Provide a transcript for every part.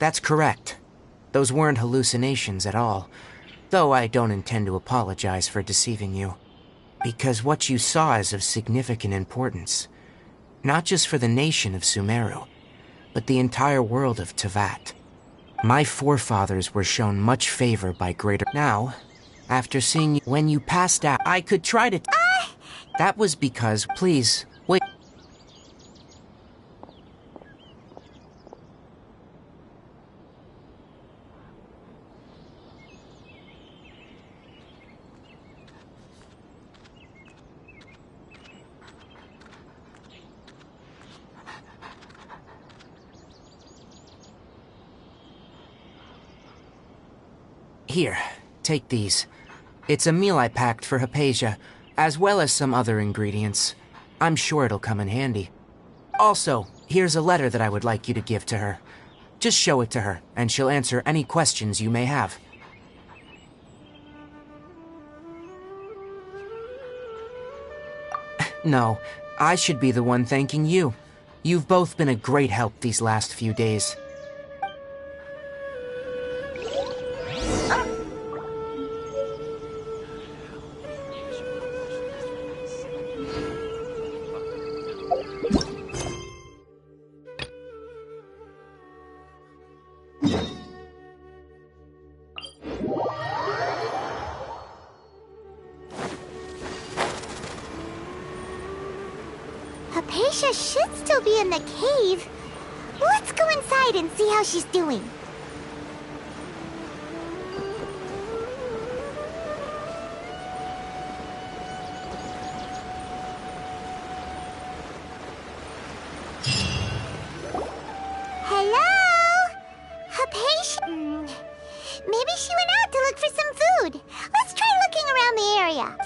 That's correct. Those weren't hallucinations at all, though I don't intend to apologize for deceiving you. Because what you saw is of significant importance. Not just for the nation of Sumeru, but the entire world of Teyvat. My forefathers were shown much favor by greater... Now, after seeing you when you passed out, I could try to... That was because... Please, wait. Here, take these. It's a meal I packed for Hypatia, as well as some other ingredients. I'm sure it'll come in handy. Also, here's a letter that I would like you to give to her. Just show it to her, and she'll answer any questions you may have. No, I should be the one thanking you. You've both been a great help these last few days. Hypatia should still be in the cave. Let's go inside and see how she's doing. Hello? Hypatia? Maybe she went out to look for some food. Let's try looking around the area.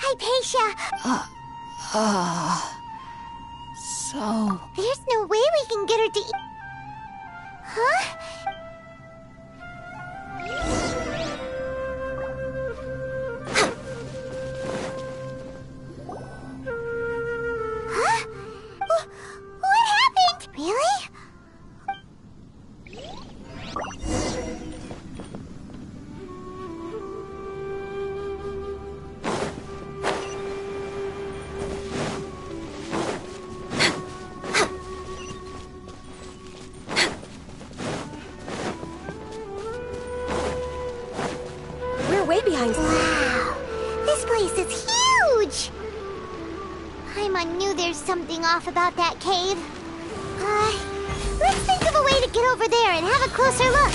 Hypatia! So... There's no way we can get her to eat... Huh? Huh? What happened? Really? Way behind. Wow, this place is huge! Paimon knew there's something off about that cave. Let's think of a way to get over there and have a closer look.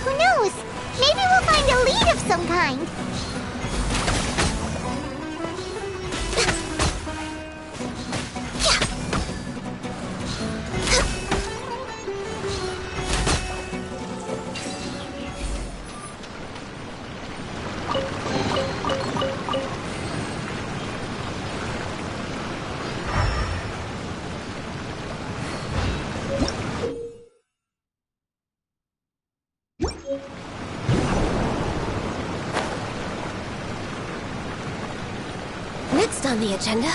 Who knows? Maybe we'll find a lead of some kind. Next on the agenda...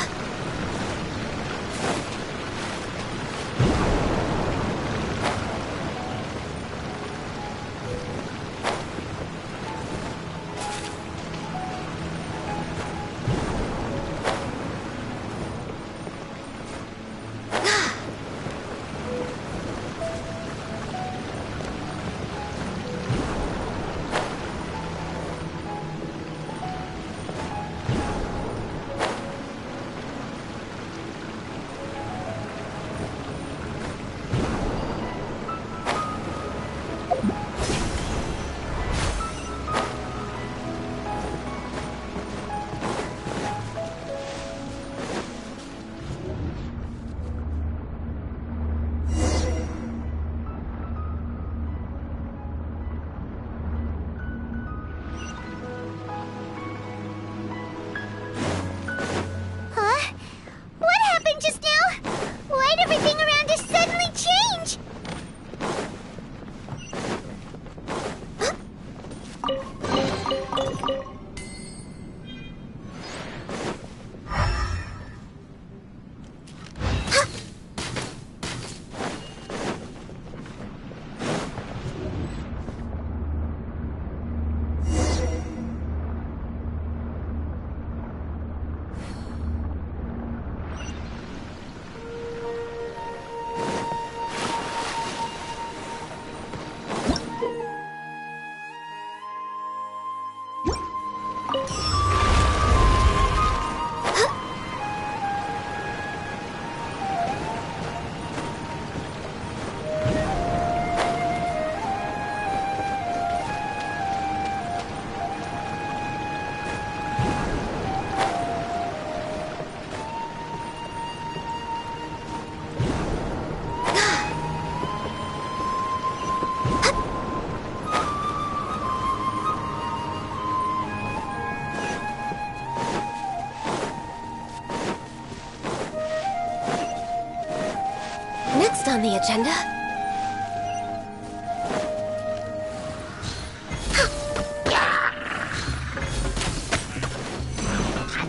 Next on the agenda?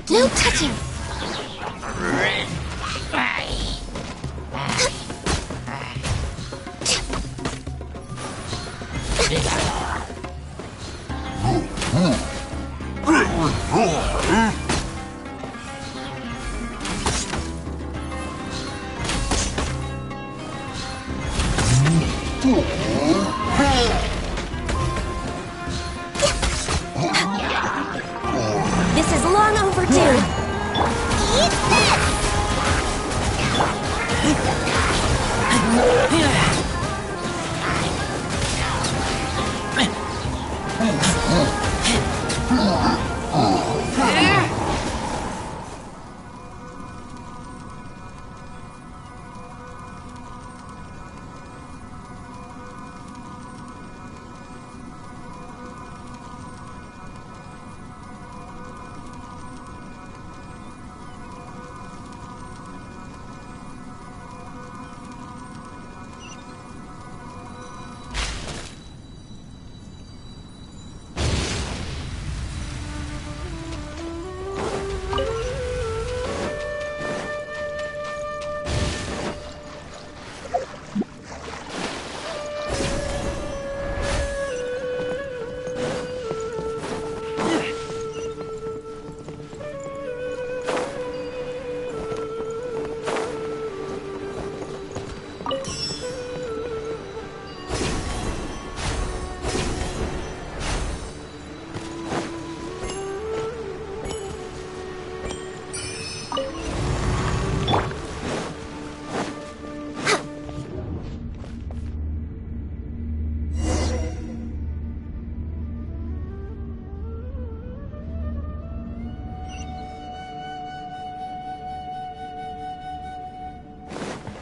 No touching! This is long overdue. Eat this!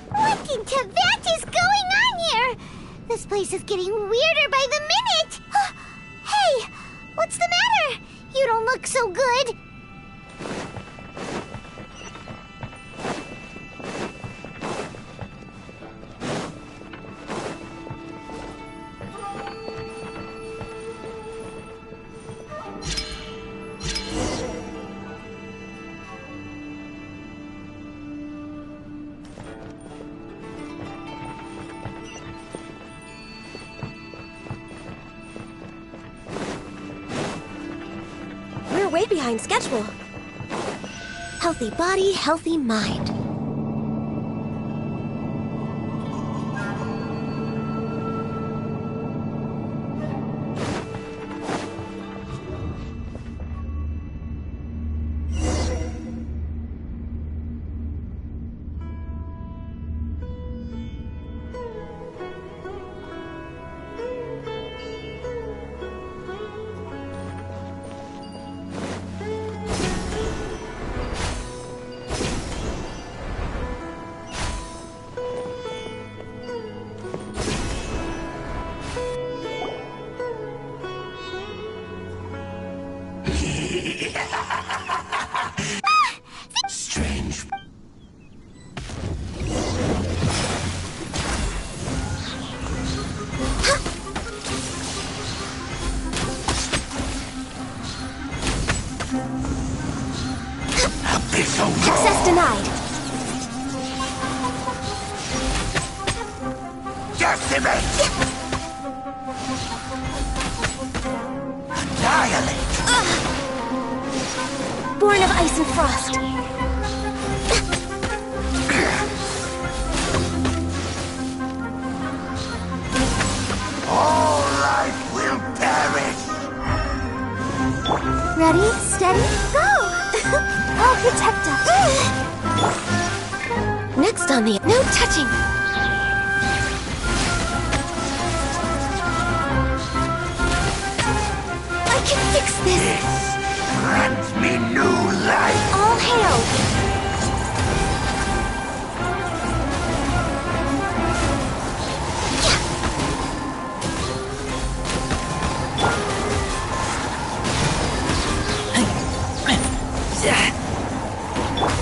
What in Teyvat is going on here? This place is getting weirder by the minute! Hey, what's the matter? You don't look so good. We're way behind schedule. Healthy body, healthy mind. Strange. Access denied. Decimate! Annihilate! Born of ice and frost. All life will perish! Ready, steady, go! I'll protect us. Next on the... No touching! I can fix this! This grants me new life! All hail!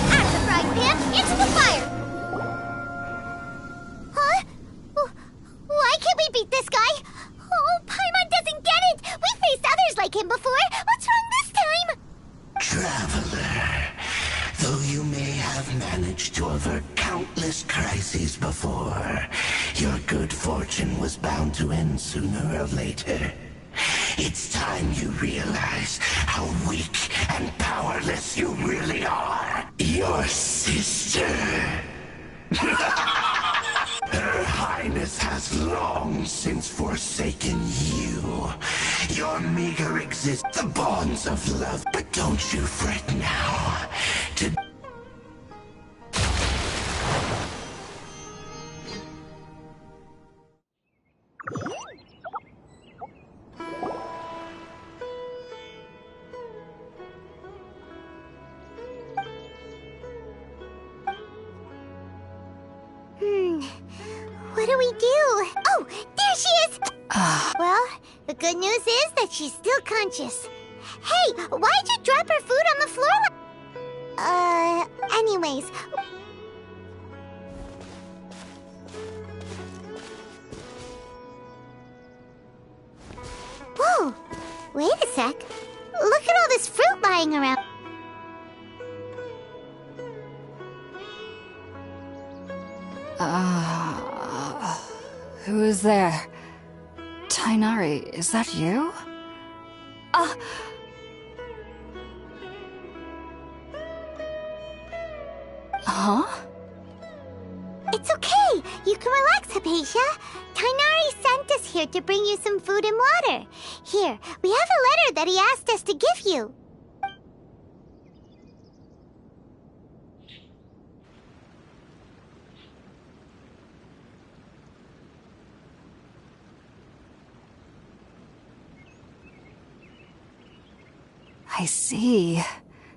At the frying pan, into the fire! Huh? before. Your good fortune was bound to end sooner or later. It's time you realize how weak and powerless you really are. Your sister. Her Highness has long since forsaken you. Your meager existence, the bonds of love. But don't you fret now. What do we do? Oh, there she is! Well, the good news is that she's still conscious. Hey, why'd you drop her food on the floor? Anyways. Whoa, wait a sec. Look at all this fruit lying around. Who is there? Tighnari, is that you? Huh? It's okay. You can relax, Hypatia. Tighnari sent us here to bring you some food and water. Here, we have a letter that he asked us to give you. I see.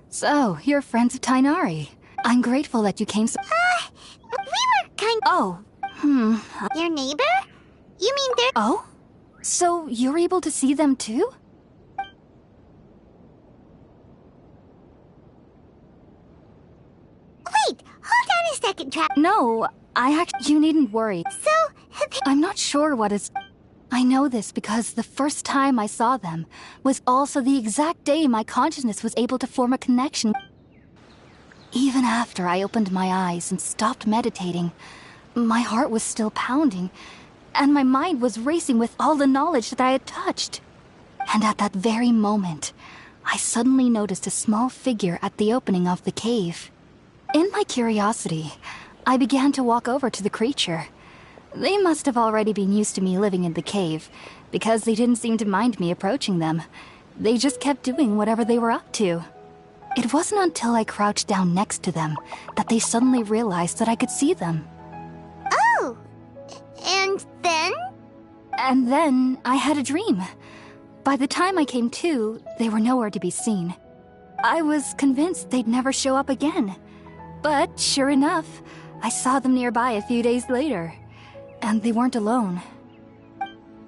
So, you're friends of Tighnari. I'm grateful that you came so— We were kind Oh, Your neighbor? You mean they're— Oh? So, you're able to see them too? Wait, hold on a second, No, you needn't worry. So, I'm not sure what is— I know this because the first time I saw them was also the exact day my consciousness was able to form a connection. Even after I opened my eyes and stopped meditating, my heart was still pounding, and my mind was racing with all the knowledge that I had touched. And at that very moment, I suddenly noticed a small figure at the opening of the cave. In my curiosity, I began to walk over to the creature. They must have already been used to me living in the cave, because they didn't seem to mind me approaching them. They just kept doing whatever they were up to. It wasn't until I crouched down next to them that they suddenly realized that I could see them. Oh! And then? And then I had a dream. By the time I came to, they were nowhere to be seen. I was convinced they'd never show up again. But sure enough, I saw them nearby a few days later. And they weren't alone.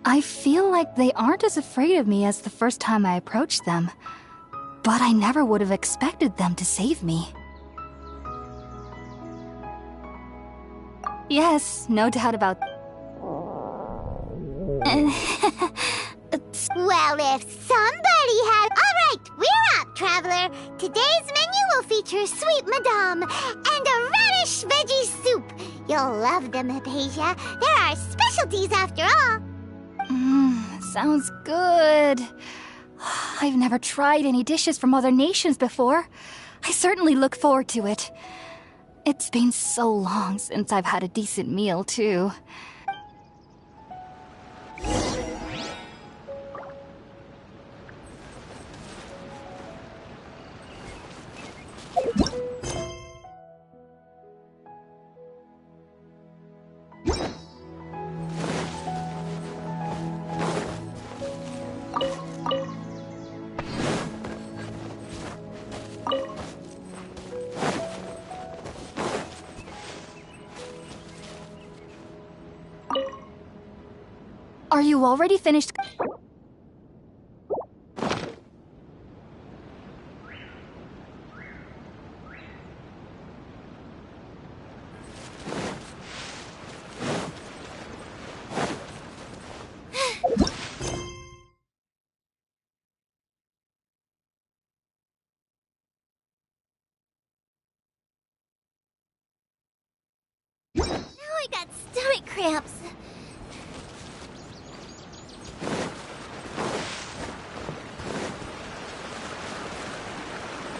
I feel like they aren't as afraid of me as the first time I approached them. But I never would have expected them to save me. Yes, no doubt about Well, if somebody had— Alright, we're up, traveler. Today's menu will feature sweet madame and a radish veggie soup. You'll love them, Hypatia. They're our specialties after all. Sounds good. I've never tried any dishes from other nations before. I certainly look forward to it. It's been so long since I've had a decent meal, too. Are you already finished? Now I cramps.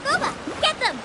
Boba, get them!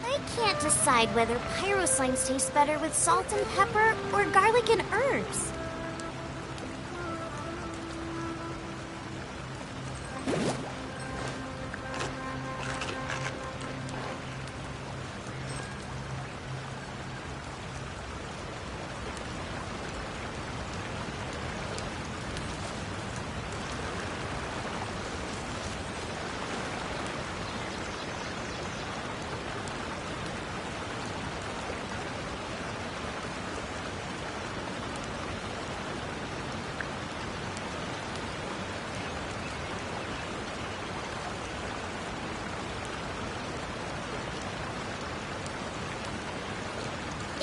I can't decide whether pyro slimes taste better with salt and pepper or garlic and herbs.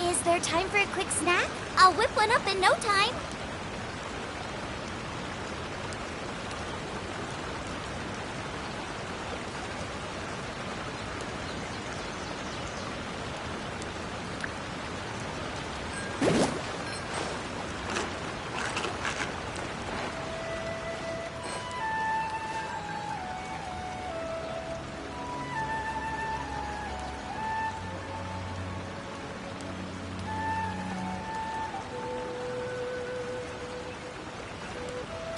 Is there time for a quick snack? I'll whip one up in no time.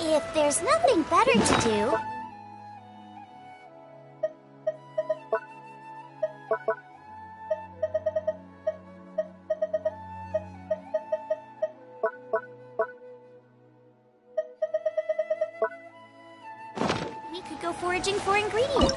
If there's nothing better to do... we could go foraging for ingredients.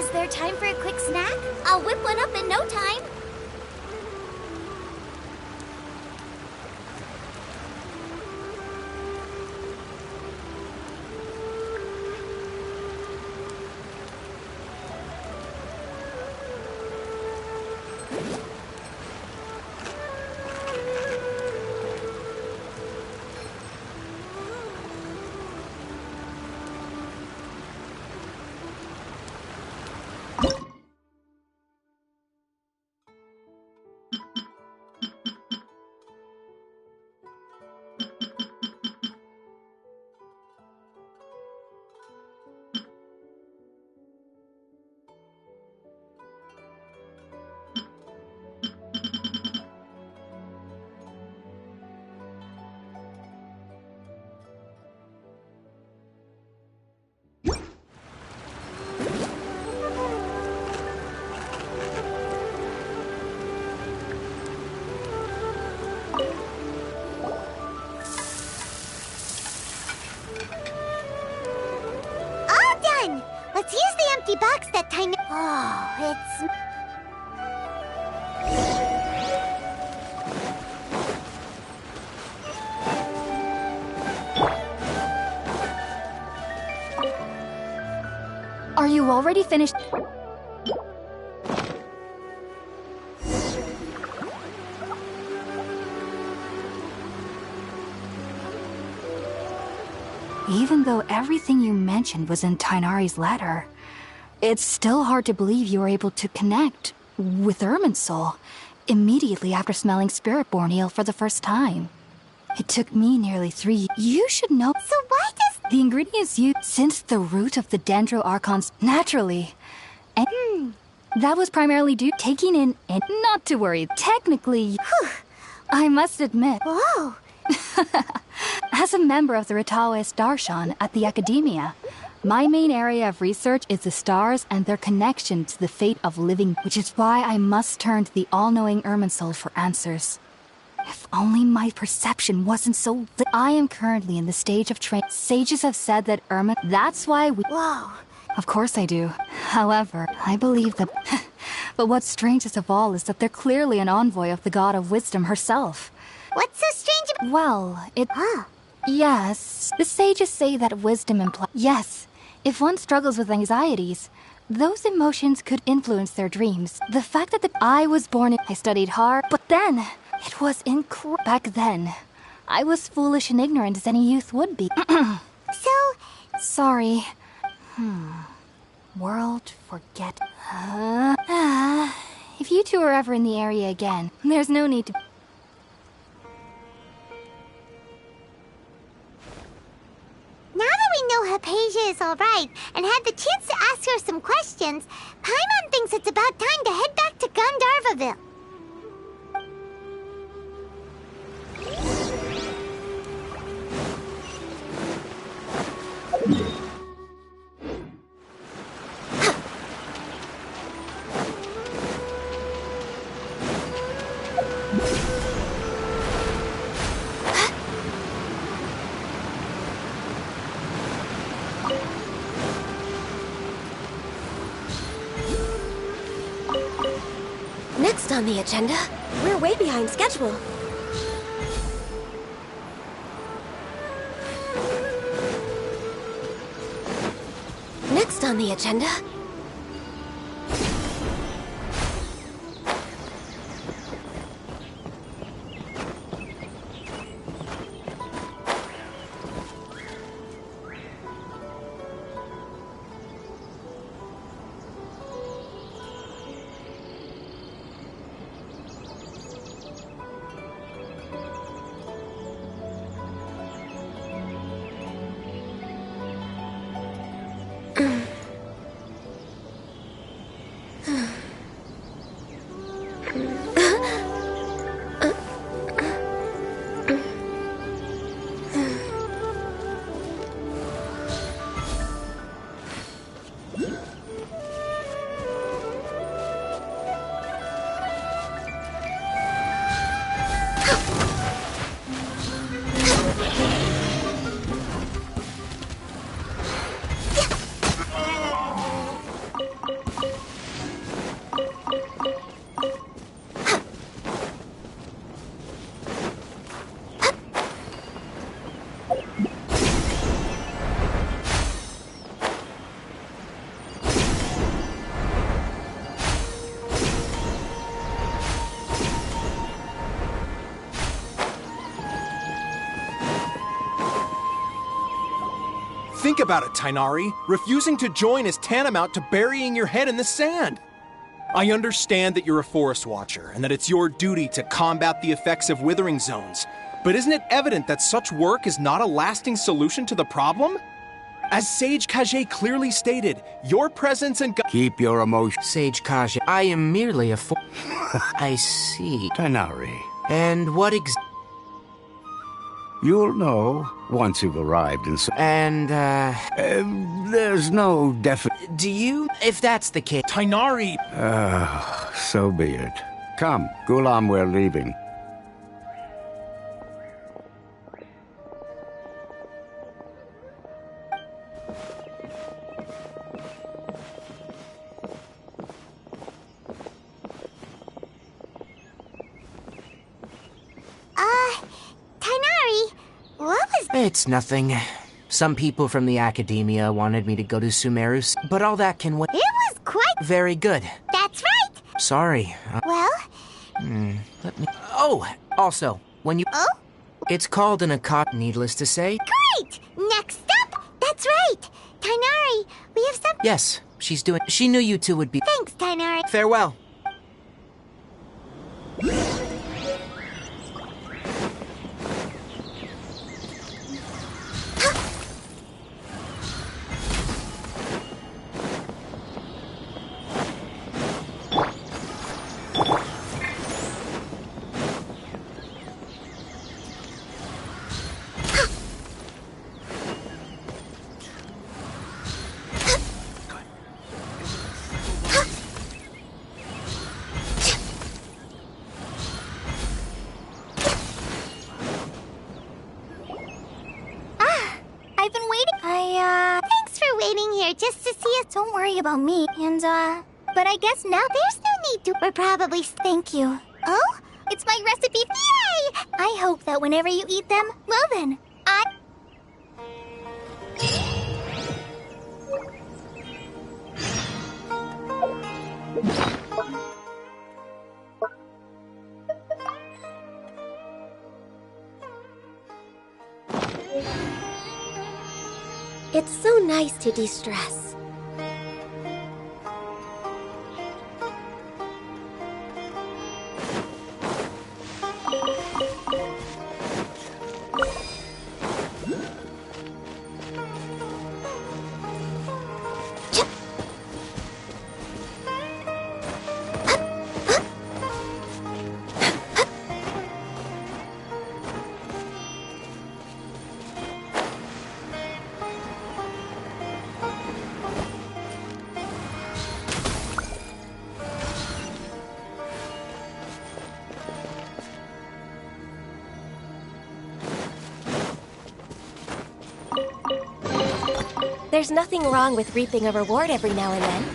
Is there time for a quick snack? I'll whip one up in no time. Let's use the empty box that time. Oh, it's... Are you already finished? Even though everything you mentioned was in Tighnari's letter, it's still hard to believe you were able to connect with Irminsul immediately after smelling Spiritborn eel for the first time. It took me nearly 3 years. You should know. So why does... The ingredients used since the root of the Dendro-Archons naturally. And that was primarily due to taking in and not to worry. Technically, I must admit. Whoa. As a member of the Ritawe Darshan at the Academia, my main area of research is the stars and their connection to the fate of living, which is why I must turn to the all-knowing Irminsul for answers. If only my perception wasn't so I am currently in the stage of training. Sages have said that that's why we... Whoa. Of course I do. However, I believe that... But what's strangest of all is that they're clearly an envoy of the God of Wisdom herself. What's so strange about... Well, it... Huh. Yes. The sages say that wisdom implies... Yes. If one struggles with anxieties, those emotions could influence their dreams. The fact that I was born in... I studied hard, but then... It was incredible. Back then, I was foolish and ignorant as any youth would be. So... Sorry. World, forget... If you two are ever in the area again, there's no need to... Now that we know Hypatia is alright, and had the chance to ask her some questions, Paimon thinks it's about time to head back to Gandharvaville. Next on the agenda, we're way behind schedule. Next on the agenda... Think about it, Tainari. Refusing to join is tantamount to burying your head in the sand. I understand that you're a forest watcher and that it's your duty to combat the effects of withering zones. But isn't it evident that such work is not a lasting solution to the problem? As Sage Kage clearly stated, your presence and Keep your emotions. Sage Kage, I am merely a I see. Tainari, And what you'll know once you've arrived in And, there's no definite... do you? If that's the case... Tainari! So be it. Come, Gulam, we're leaving. Tainari, what was... It's nothing. Some people from the academia wanted me to go to Sumerus, but all that can wait. It was quite... Very good. That's right! Sorry. Well... Let me... Oh! Also, when you... Oh? It's called an Akata, needless to say. Great! Next up! That's right! Tainari, we have some... Yes, she's doing... She knew you two would be... Thanks, Tainari. Farewell. I've been waiting. Thanks for waiting here just to see us. Don't worry about me. And, but I guess now there's no need to. We're probably... Thank you. Oh? It's my recipe. Yay! I hope that whenever you eat them, well then, It's so nice to de-stress. There's nothing wrong with reaping a reward every now and then.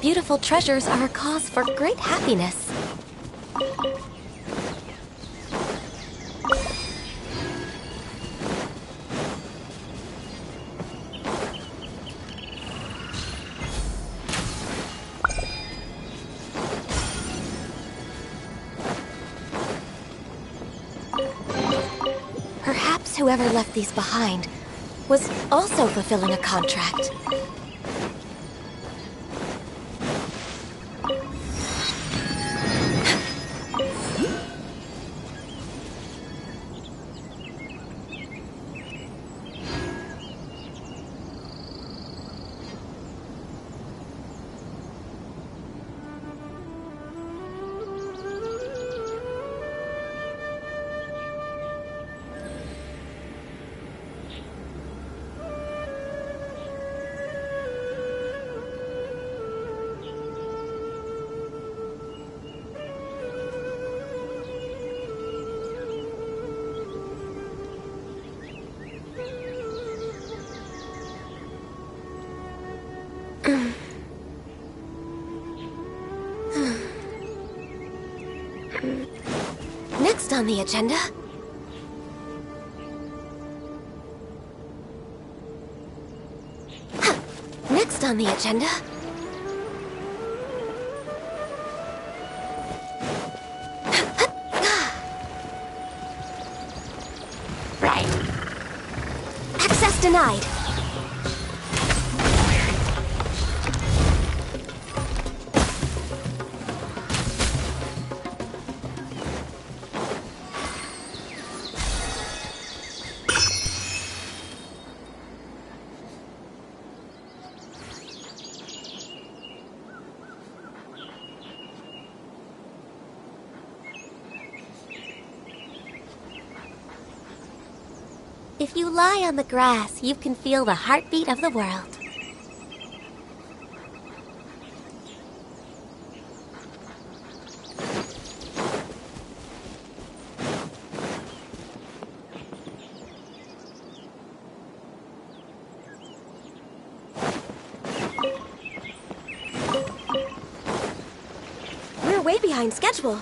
Beautiful treasures are a cause for great happiness. Perhaps whoever left these behind was also fulfilling a contract. Next on the agenda... Next on the agenda... Access denied. If you lie on the grass, you can feel the heartbeat of the world. We're way behind schedule.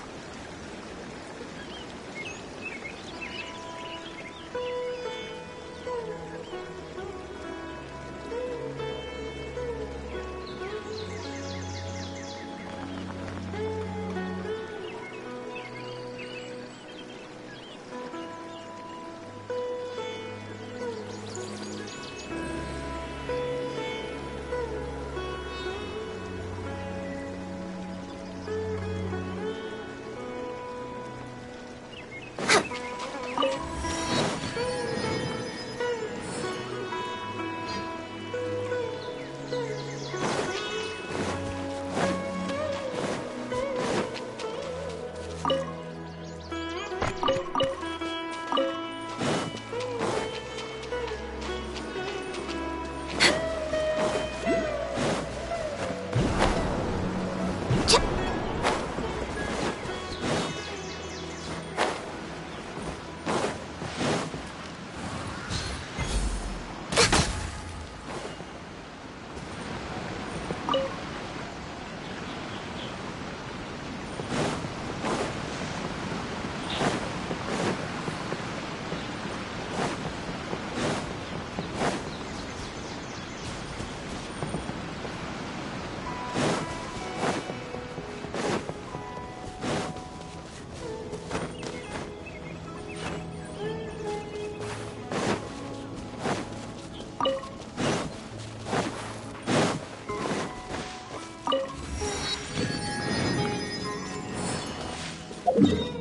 You